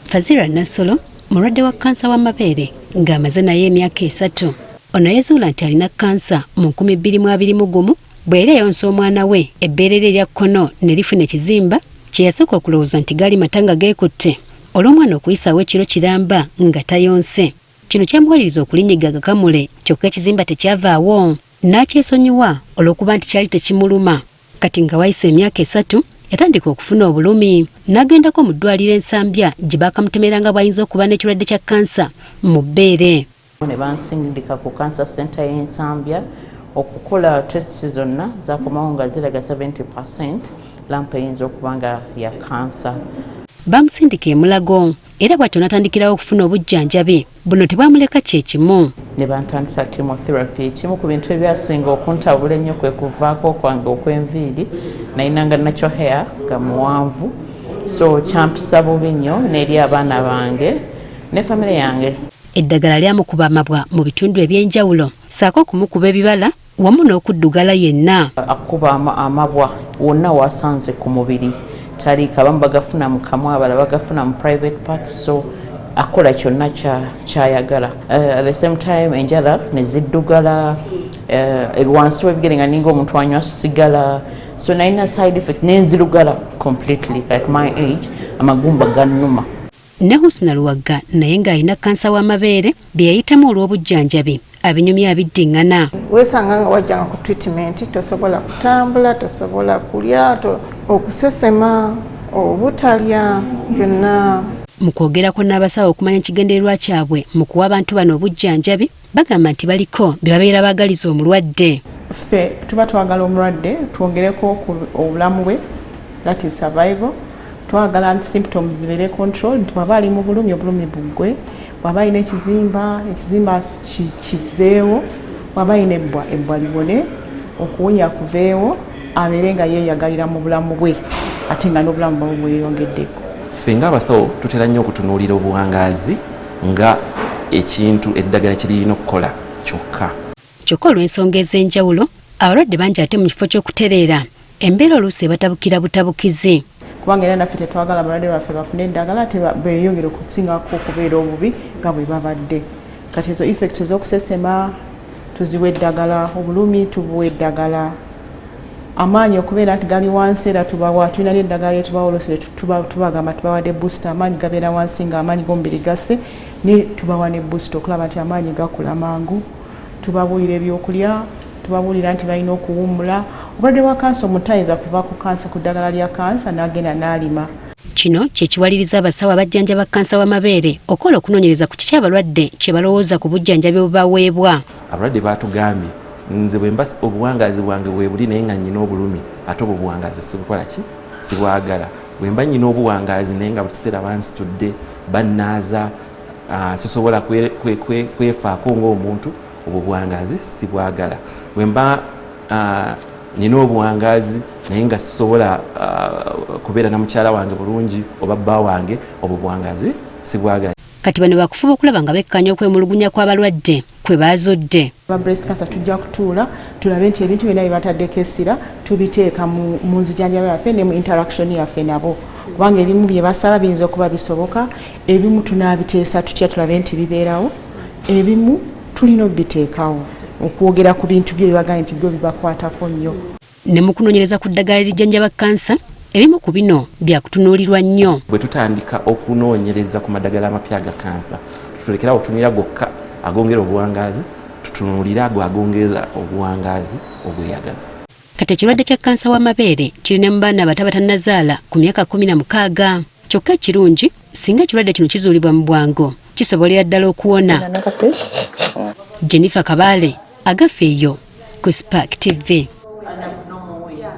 Fazira Nasolo mulwadde wa kkansa w'amabeere ng'amaze naye emyaka 3 ono yezuula nti alina kkansa mu 2021 bw'era yonsa omwana we ebbeere lye erya kkono ne lifuna ekizimba kye yasooka okulowooza nti gaali matanga geekutte olw'omwana okuyisaawo ekiro kiramba nga tayonse. Kino kyamuwaliriza okulinyiga agakamule kyokka ekizimba tekyavaawo n'akyesonyiwa olw'okuba nti kyali tekimuluma. Kati nga wayise emyaka 3 yatandika okufuna obulumi n'agendako mu ddwaliro ensambya gye baakamutemeranga bw'ayinza okuba n'ekirwadde kya kkansa mu bbeere. Ne bansindika ku Cancer Center y'ensambya okukola tests zonna zaakomawo nga ziraga 70% lampu eyinza okuba nga ya kkansa. Bamusindika e Mulago era bw'atyo n'atandikirawo okufuna obujjanjabi buno tebwamuleka kye kimu. Ne bantandisa chemotherapy. Ekimu ku bintu ebyasinga okuntabula ennyo kwe kuvaako kwange okw'enviiri nayinanga natural hair nga muwanvu, so kyampisa bubi nnyo n'eri abaana bange ne famire yange. Eddagala lyamukuba amabwa mu bitundu eby'enjawulo saako okumukuba ebibala wamu n'okuddugala yenna. Akuba amabwa wonna wasanze ku mubiri taliika, abamu bagafuna mu kamwa, abalala bagafuna mu private parts, so akola kyonna kyayagala. At the same time enjala ne ziddugala, wansi w'ebigere nga ninga omuntu anywa sigala, so nalina side effects nenzirugala completely. At my age amagumba gannuma. Ne Husna Luwagga naye ng'alina kkansa w'amabeere bye yayitamu olw'obujjanjabi abinyumya abiddiŋŋana. Weesanga nga wajjanga ku treatment tosobola kutambula, tosobola kulya, okusesema, obutalya, byonna. Mu kwogerako n'abasawo okumanya ekigendererwa kyabwe mu kuwa abantu bano obujjanjabi bagamba nti baliko bye babeera baagaliza omulwadde. Ffe tuba twagala omulwadde twongereko obulamu bwe, that is survival. Twagala nti symptoms zibeere control, nti bw'aba ali mu bulumi obulumi buggwe, bw'aba alina ekizimba kiveewo, bw'aba alina ebbwa libone, okuwonya kuveewo, abeere nga yeeyagalira mu bulamu bwe ate nga n'obulamu bwe bweyongeddeko. Ffe ng'abasawo tutera nnyo okutunuulira obuwangaazi nga ekintu eddagala kye lirina okukola kyokka. Kyokka olw'ensonga ez'enjawulo abalwadde bangi ate mu kifo ky'okutereera embeera oluusi ebatabukira butabukizi. Kubanga era naffe tetwagala abalwadde baffe bafune eddagala ate beeyongere okusingako okubeera obubi nga bwe babadde. Kati ezo effects ez'okusesema tuziwa eddagala, obulumi tubuwa eddagala, amaanyi okubeera nti gali wansi era tulina n'eddagala lye tubawa oluusi tubagamba tubawadde booster, amaanyi gabeera wansi nga amaanyi g'omubiri gasse, ne tubawa ne booster okulaba nti amaanyi gakula mangu. Tubabuulira ebyokulya, tubabuulira nti balina okuwummula. Obulwadde bwa kkansa omuntu ayinza kuva ku kkansa ku ddagala lya kkansa n'agenda n'alima. Kino kye kiwaliriza abasawo abajjanjaba kkansa w'amabeere okola okunoonyereza ku kiki abalwadde kye balowooza ku bujjanjabi obubaweebwa. Abalwadde baatugambye nze bwe mba obuwangaazi bwange bwe buli naye nga nnyina obulumi ate obwo obuwangaazi sibukola ki sibwagala. Bwe mba nnyina obuwangaazi naye nga buli kiseera bansitudde bannaaza sisobola kwefaako ng'omuntu, obwo buwangaazi sibwagala. Bwe mba nina obuwangaazi naye nga sisobola kubeera na mukyala wange bulungi oba bba wange, obwo buwangaazi sibwagala. Kati bano bakufuba okulaba nga bekkanya okwemulugunya kw'abalwadde kwe baazodde. Ba breast cancer tujja kutuula tulabe nti ebintu byonna bye bataddeko essira tubiteeka mu nzijanjaba yaffe ne mu interaction yaffe nabo, kubanga ebimu bye basaba biyinza okuba bisoboka, ebimu tunaabiteesa tutya tulabe nti bibeerawo, ebimu tulina obiteekawo okwogera ku bintu bye bibaganye nti byo bibakwatako nnyo. Ne mu kunoonyereza ku ddagala erijjanjaba kkansa ebimu ku bino byakutunuulirwa nnyo. Bwe tutandika okunoonyereza ku maddagala amapya ga kkansa tutulekera okutunuulira gokka agongera obuwangaazi, tutunuulira ago agongeza obuwangaazi obweyagaza. Kati ekirwadde kya kkansa w'amabeere kirina mu baana abato abatannazaala ku myaka 16. Kyokka ekirungi singa ekirwadde kino kizuulibwa mu bwangu kisobolera ddala okuwona. Jennifer Kabale agaffe eyo ku Spark TV.